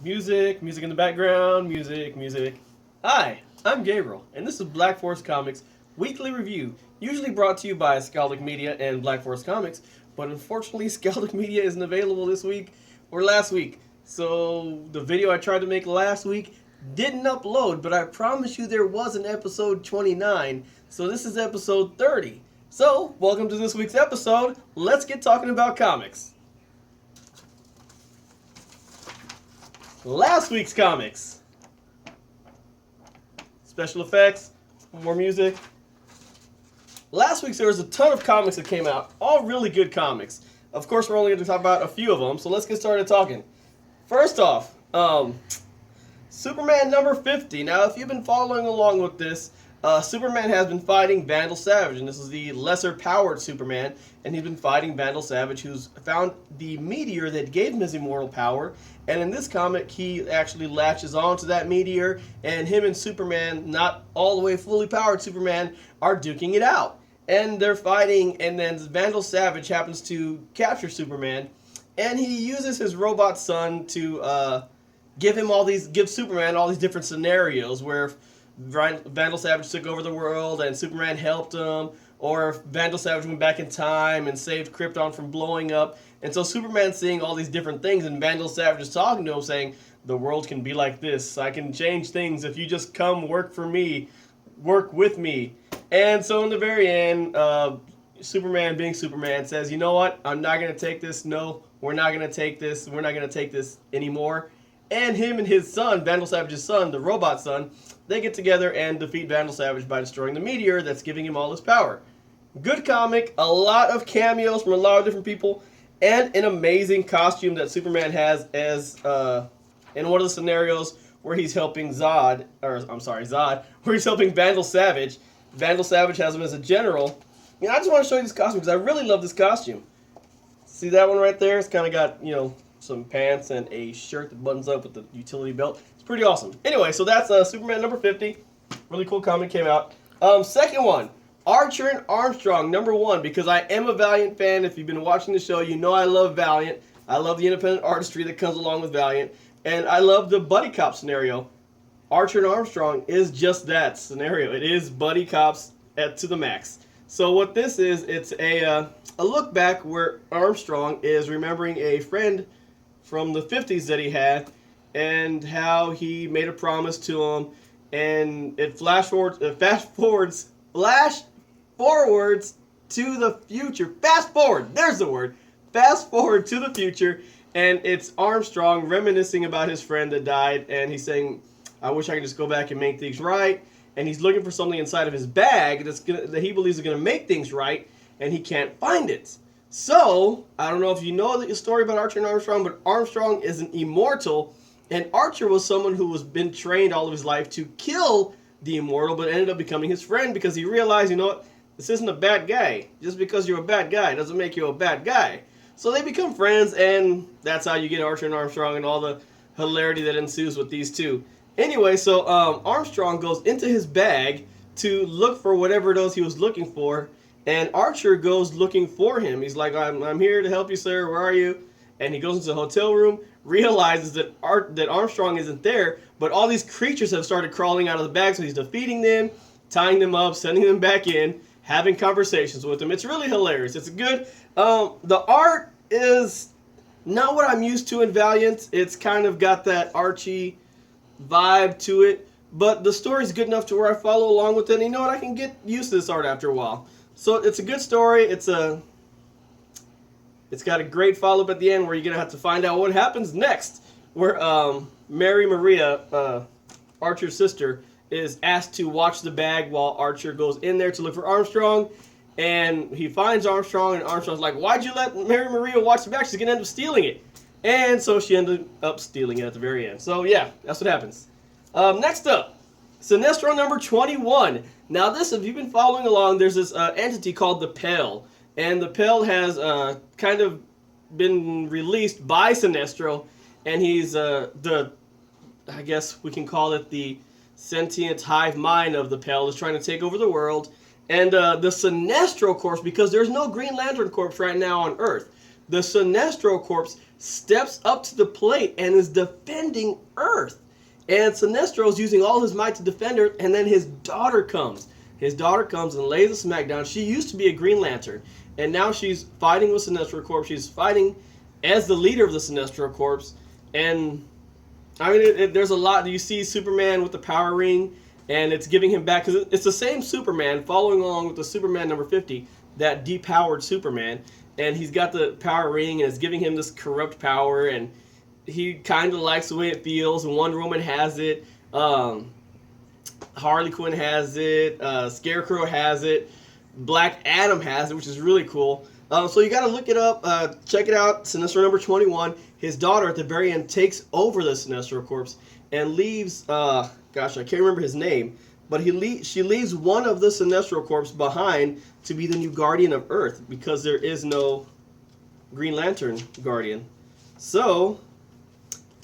Music, music in the background, music. Hi, I'm Gabriel, and this is Black Forest Comics Weekly Review, usually brought to you by Skaldic Media and Black Forest Comics, but unfortunately Skaldic Media isn't available this week or last week. So the video I tried to make last week didn't upload, but I promise you there was an episode 29, so this is episode 30. So, welcome to this week's episode. Let's get talking about comics. Last week's comics. Special effects, more music. Last week there was a ton of comics that came out, all really good comics. Of course, we're only going to talk about a few of them, so let's get started talking. First off, Superman number 50. Now, if you've been following along with this, Superman has been fighting Vandal Savage, and this is the lesser-powered Superman, and he's been fighting Vandal Savage, who's found the meteor that gave him his immortal power, and in this comic, he actually latches onto that meteor, and him and Superman, not all the way fully powered Superman, are duking it out. And they're fighting, and then Vandal Savage happens to capture Superman, and he uses his robot son to give Superman all these different scenarios where Vandal Savage took over the world and Superman helped him, or if Vandal Savage went back in time and saved Krypton from blowing up. And so Superman's seeing all these different things, and Vandal Savage is talking to him saying, the world can be like this. I can change things if you just come work for me, work with me. And so in the very end, Superman being Superman says, you know what, I'm not going to take this. No, we're not going to take this. We're not going to take this anymore. And him and his son, Vandal Savage's son, the robot son, they get together and defeat Vandal Savage by destroying the meteor that's giving him all his power. Good comic, a lot of cameos from a lot of different people, and an amazing costume that Superman has as in one of the scenarios where he's helping Zod, where he's helping Vandal Savage. Vandal Savage has him as a general. You know, I just want to show you this costume because I really love this costume. See that one right there? It's kind of got, some pants and a shirt that buttons up with the utility belt. It's pretty awesome. Anyway, so that's Superman number 50. Really cool comic came out. Second one, Archer and Armstrong number 1, because I am a Valiant fan. If you've been watching the show, you know I love Valiant. I love the independent artistry that comes along with Valiant. And I love the buddy cop scenario. Archer and Armstrong is just that scenario. It is buddy cops to the max. So what this is, it's a look back where Armstrong is remembering a friend from the 50s that he had, and how he made a promise to him, and it fast forwards to the future. Fast forward, there's the word. Fast forward to the future, and it's Armstrong reminiscing about his friend that died, and he's saying, I wish I could just go back and make things right, and he's looking for something inside of his bag that he believes is going to make things right, and he can't find it. So, I don't know if you know the story about Archer and Armstrong, but Armstrong is an immortal, and Archer was someone who was been trained all of his life to kill the immortal, but ended up becoming his friend because he realized, you know what, this isn't a bad guy. Just because you're a bad guy doesn't make you a bad guy. So they become friends, and that's how you get Archer and Armstrong and all the hilarity that ensues with these two. Anyway, so Armstrong goes into his bag to look for whatever it is he was looking for, and Archer goes looking for him. He's like, I'm here to help you, sir. Where are you? And he goes into the hotel room, realizes that Armstrong isn't there, but all these creatures have started crawling out of the bag, so he's defeating them, tying them up, sending them back in, having conversations with them. It's really hilarious. It's good. The art is not what I'm used to in Valiant. It's kind of got that Archie vibe to it, but the story's good enough to where I follow along with it, and you know what? I can get used to this art after a while. So it's a good story. It's got a great follow-up at the end where you're going to have to find out what happens next. Where Mary Maria, Archer's sister, is asked to watch the bag while Archer goes in there to look for Armstrong. And he finds Armstrong, and Armstrong's like, why'd you let Mary Maria watch the bag? She's going to end up stealing it. And so she ended up stealing it at the very end. So yeah, that's what happens. Next up, Sinestro number 21. Now this, if you've been following along, there's this entity called the Pell. And the Pell has kind of been released by Sinestro. And he's I guess we can call it the sentient hive mind of the Pell, is trying to take over the world. And the Sinestro Corps, because there's no Green Lantern Corps right now on Earth. the Sinestro Corps steps up to the plate and is defending Earth. And Sinestro is using all his might to defend Earth, and then his daughter comes. His daughter comes and lays a smack down. She used to be a Green Lantern, and now she's fighting with Sinestro Corps. She's fighting as the leader of the Sinestro Corps. And, I mean, there's a lot. You see Superman with the power ring, and it's giving him back, because it's the same Superman following along with the Superman number 50, that depowered Superman. And he's got the power ring, and it's giving him this corrupt power, and he kind of likes the way it feels. And Wonder Woman has it. Harley Quinn has it. Scarecrow has it. Black Adam has it, which is really cool. So you got to look it up. Check it out. Sinestro number 21. His daughter, at the very end, takes over the Sinestro Corps and leaves... gosh, I can't remember his name. But she leaves one of the Sinestro Corps behind to be the new Guardian of Earth, because there is no Green Lantern Guardian. So,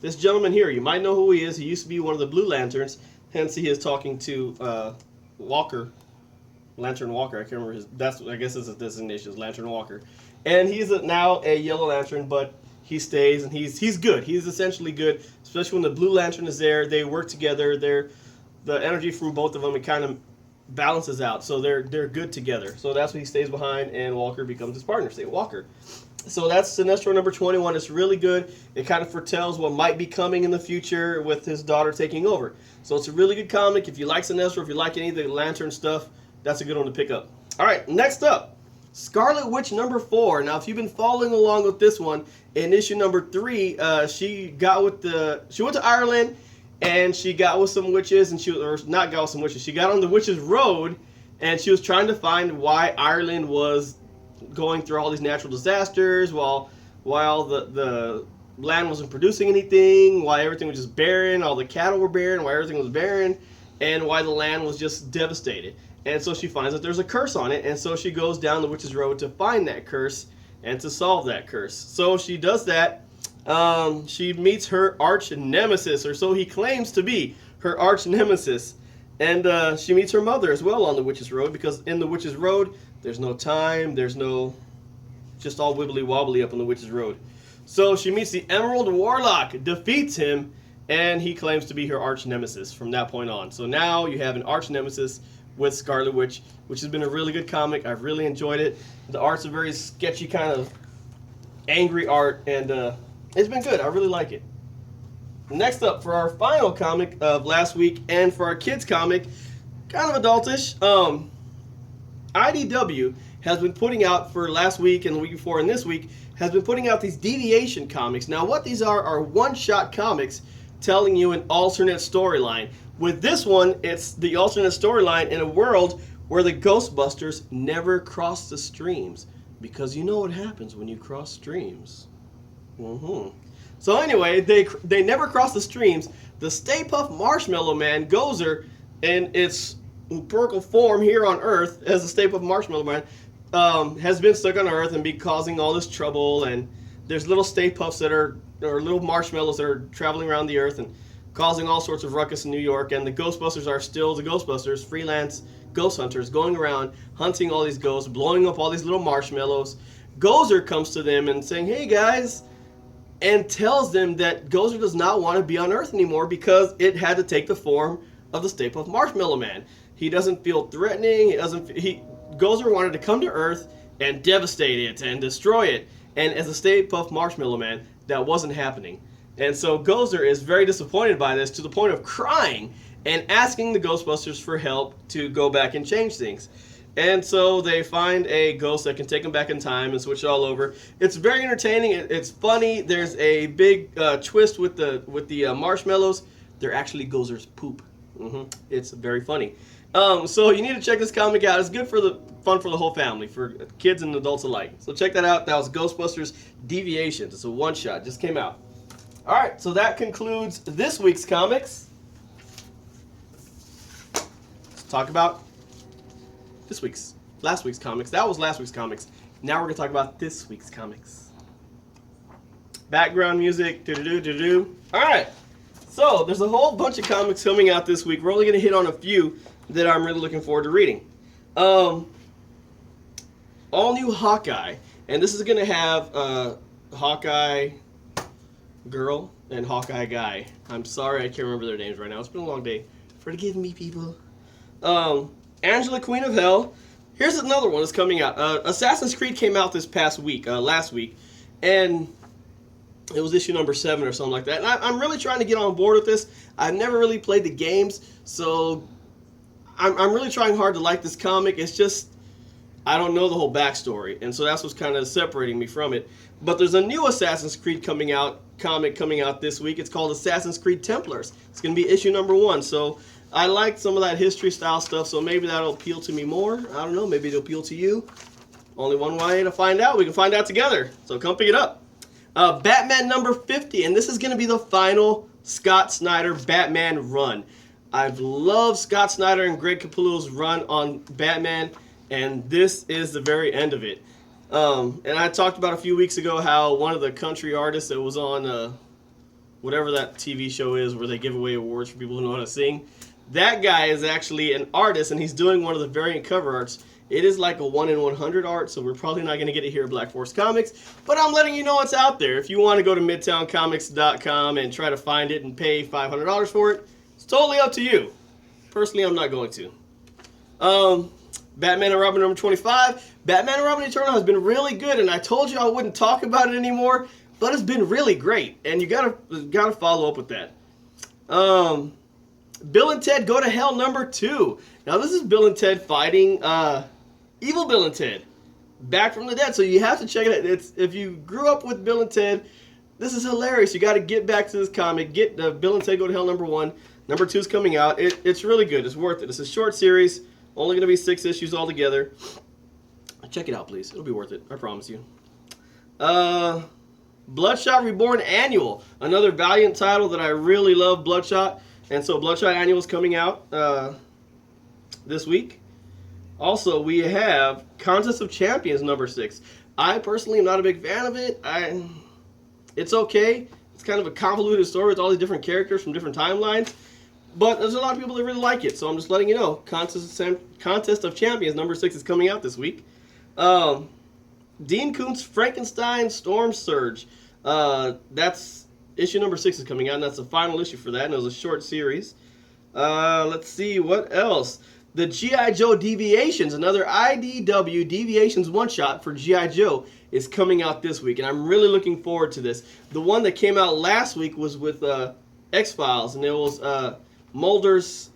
this gentleman here, you might know who he is. He used to be one of the Blue Lanterns. Hence, he is talking to Walker. Lantern Walker. I can't remember his... I guess his designation is Lantern Walker. And he's now a Yellow Lantern, but he stays, and he's good. He's essentially good, especially when the Blue Lantern is there. They work together. The energy from both of them, it kind of balances out. So they're good together. So that's when he stays behind, and Walker becomes his partner. Say Walker. So that's Sinestro number 21. It's really good. It kind of foretells what might be coming in the future with his daughter taking over. So it's a really good comic. If you like Sinestro, if you like any of the Lantern stuff, that's a good one to pick up. All right, next up, Scarlet Witch number 4. Now, if you've been following along with this one, in issue number 3, she went to Ireland, and she got with some witches, and she got on the witches' road, and she was trying to find why Ireland was going through all these natural disasters, while the land wasn't producing anything, why everything was just barren, all the cattle were barren, why everything was barren, and why the land was just devastated. And so she finds that there's a curse on it, and so she goes down the witch's road to find that curse and to solve that curse. So she does that. She meets her arch nemesis, or so he claims to be, her arch nemesis. And she meets her mother as well on the witch's road, because in the witch's road, there's no time, there's no... just all wibbly-wobbly up on the witch's road. So she meets the Emerald Warlock, defeats him, and he claims to be her arch nemesis from that point on. So now you have an arch nemesis with Scarlet Witch, which has been a really good comic. I've really enjoyed it. The art's a very sketchy kind of angry art, and it's been good. I really like it. Next up, for our final comic of last week, and for our kids comic, kind of adultish, IDW has been putting out for last week and the week before and this week, has been putting out these deviation comics. Now what these are one-shot comics telling you an alternate storyline. With this one, it's the alternate storyline in a world where the Ghostbusters never cross the streams. Because you know what happens when you cross streams. So anyway, they never cross the streams. The Stay Puft Marshmallow Man, Gozer, in its empirical form here on Earth as the Stay Puft Marshmallow Man, has been stuck on Earth and be causing all this trouble. And there's little Stay Puffs or little marshmallows that are traveling around the Earth and causing all sorts of ruckus in New York. And the Ghostbusters are still the Ghostbusters, freelance ghost hunters going around hunting all these ghosts, blowing up all these little marshmallows. Gozer comes to them and saying, "Hey guys," and tells them that Gozer does not want to be on Earth anymore because it had to take the form of the Stay Puft Marshmallow Man. He doesn't feel threatening. Gozer wanted to come to Earth and devastate it and destroy it. And as a Stay Puft Marshmallow Man, that wasn't happening. And so Gozer is very disappointed by this, to the point of crying and asking the Ghostbusters for help to go back and change things. And so they find a ghost that can take them back in time and switch it all over. It's very entertaining. It's funny. There's a big twist with the marshmallows. They're actually Gozer's poop. It's very funny. So you need to check this comic out. It's good for fun for the whole family, for kids and adults alike. So check that out. That was Ghostbusters Deviations. It's a one-shot. Just came out. All right. So that concludes this week's comics. Let's talk about last week's comics. That was last week's comics. Now we're going to talk about this week's comics. Background music. Do-do-do-do-do. All right. So there's a whole bunch of comics coming out this week. We're only going to hit on a few that I'm really looking forward to reading. All new Hawkeye And this is going to have Hawkeye Girl and Hawkeye Guy. I'm sorry, I can't remember their names right now. It's been a long day. Forgive me, people. Angela, Queen of Hell. Here's another one that's coming out. Assassin's Creed came out this past week, last week, and it was issue number 7 or something like that. And I'm really trying to get on board with this. I've never really played the games, so I'm really trying hard to like this comic. It's just, I don't know the whole backstory, and so that's what's kind of separating me from it. But there's a new Assassin's Creed comic coming out this week. It's called Assassin's Creed Templars. It's going to be issue number 1, so I like some of that history style stuff, so maybe that'll appeal to me more. I don't know, maybe it'll appeal to you. Only one way to find out. We can find out together, so come pick it up. Batman number 50, and this is going to be the final Scott Snyder Batman run. I've loved Scott Snyder and Greg Capullo's run on Batman, and this is the very end of it. And I talked about a few weeks ago how one of the country artists that was on whatever that TV show is where they give away awards for people who know how to sing, that guy is actually an artist, and he's doing one of the variant cover arts. It is like a 1 in 100 art, so we're probably not going to get it here at Black Force Comics, but I'm letting you know it's out there. If you want to go to MidtownComics.com and try to find it and pay $500 for it, it's totally up to you. Personally, I'm not going to. Batman and Robin number 25. Batman and Robin Eternal has been really good, and I told you I wouldn't talk about it anymore, but it's been really great, and you gotta follow up with that. Bill and Ted Go to Hell number 2. Now this is Bill and Ted fighting evil Bill and Ted back from the dead, so you have to check it out. If you grew up with Bill and Ted, this is hilarious. You got to get back to this comic. Get Bill and Ted Go to Hell number 1. Number 2 is coming out. It's really good. It's worth it. It's a short series. Only going to be 6 issues altogether. Check it out, please. It'll be worth it. I promise you. Bloodshot Reborn Annual. Another Valiant title that I really love, Bloodshot. And so Bloodshot Annual is coming out this week. Also, we have Contest of Champions number 6. I personally am not a big fan of it. It's okay. It's kind of a convoluted story with all these different characters from different timelines. But there's a lot of people that really like it, so I'm just letting you know. Contest of Champions number 6 is coming out this week. Dean Koontz Frankenstein Storm Surge. That's issue number 6 is coming out, and that's the final issue for that, and it was a short series. Let's see, what else? The G.I. Joe Deviations, another IDW Deviations one-shot for G.I. Joe, is coming out this week, and I'm really looking forward to this. The one that came out last week was with X-Files, and it was Mulder's,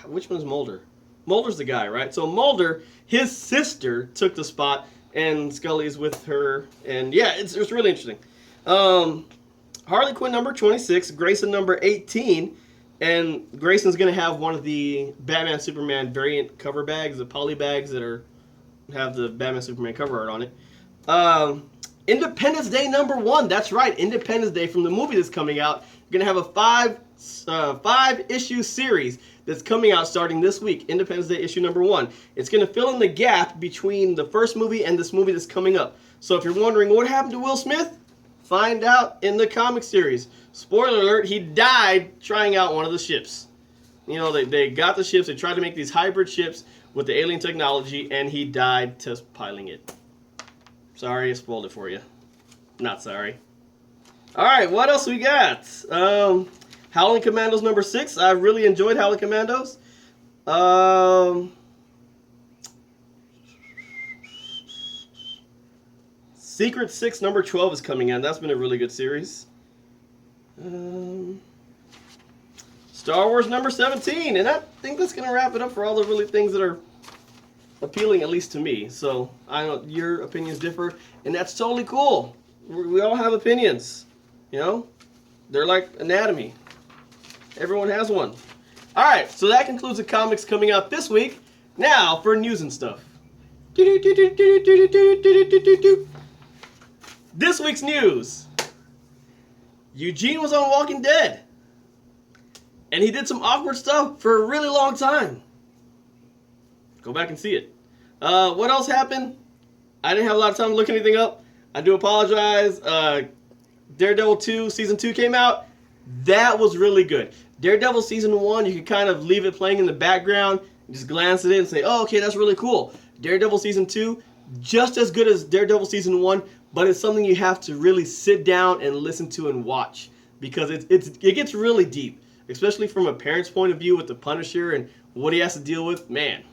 which one's Mulder? Mulder's the guy, right? So Mulder, his sister, took the spot, and Scully's with her, and yeah, it's really interesting. Harley Quinn number 26, Grayson number 18, and Grayson's going to have one of the Batman Superman variant cover bags, the poly bags that have the Batman Superman cover art on it. Independence Day number 1, that's right, Independence Day from the movie that's coming out. You're going to have a 5-issue series that's coming out starting this week, Independence Day issue number 1. It's going to fill in the gap between the first movie and this movie that's coming up. So if you're wondering what happened to Will Smith, find out in the comic series. Spoiler alert, he died trying out one of the ships. You know, they got the ships, they tried to make these hybrid ships with the alien technology, and he died test piloting it. Sorry, I spoiled it for you. Not sorry. Alright, what else we got? Howling Commandos number 6. I really enjoyed Howling Commandos. Secret 6 number 12 is coming in. That's been a really good series. Star Wars number 17. And I think that's going to wrap it up for all the really things that are appealing, at least to me. So, I know your opinions differ, and that's totally cool. We all have opinions. You know? They're like anatomy. Everyone has one. Alright, so that concludes the comics coming out this week. Now, for news and stuff. This week's news. Eugene was on Walking Dead. And he did some awkward stuff for a really long time. Go back and see it. What else happened? I didn't have a lot of time to look anything up. I do apologize. Daredevil 2, Season 2 came out. That was really good. Daredevil Season 1, you can kind of leave it playing in the background and just glance at it and say, oh, okay, that's really cool. Daredevil Season 2, just as good as Daredevil Season 1, but it's something you have to really sit down and listen to and watch, because it gets really deep, especially from a parent's point of view with the Punisher and what he has to deal with. Man.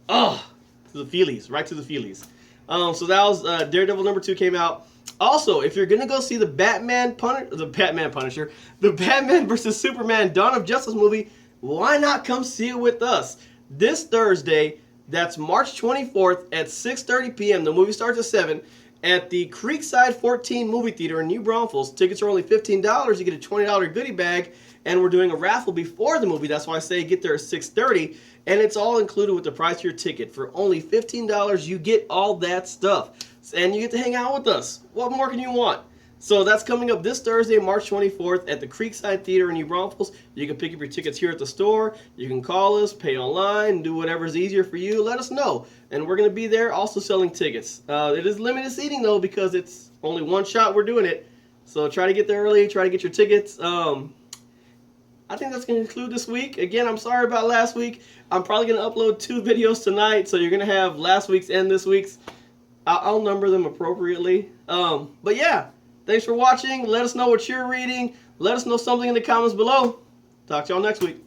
Oh, to the feelies, right to the feelies. So that was Daredevil number 2 came out. Also, if you're gonna go see the Batman Punisher, the Batman vs Superman Dawn of Justice movie, why not come see it with us this Thursday? That's March 24th at 6:30 p.m. The movie starts at 7 at the Creekside 14 Movie Theater in New Braunfels. Tickets are only $15. You get a $20 goodie bag, and we're doing a raffle before the movie. That's why I say get there at 6:30, and it's all included with the price of your ticket. For only $15, you get all that stuff, and you get to hang out with us. What more can you want? So that's coming up this Thursday, March 24th at the Creekside Theater in New Braunfels. You can pick up your tickets here at the store. You can call us, pay online, do whatever's easier for you. Let us know. And we're going to be there also selling tickets. It is limited seating, though, because it's only one shot we're doing it. So try to get there early. Try to get your tickets. I think that's going to conclude this week. Again, I'm sorry about last week. I'm probably going to upload 2 videos tonight, so you're going to have last week's and this week's. I'll number them appropriately. But yeah. Thanks for watching. Let us know what you're reading. Let us know something in the comments below. Talk to y'all next week.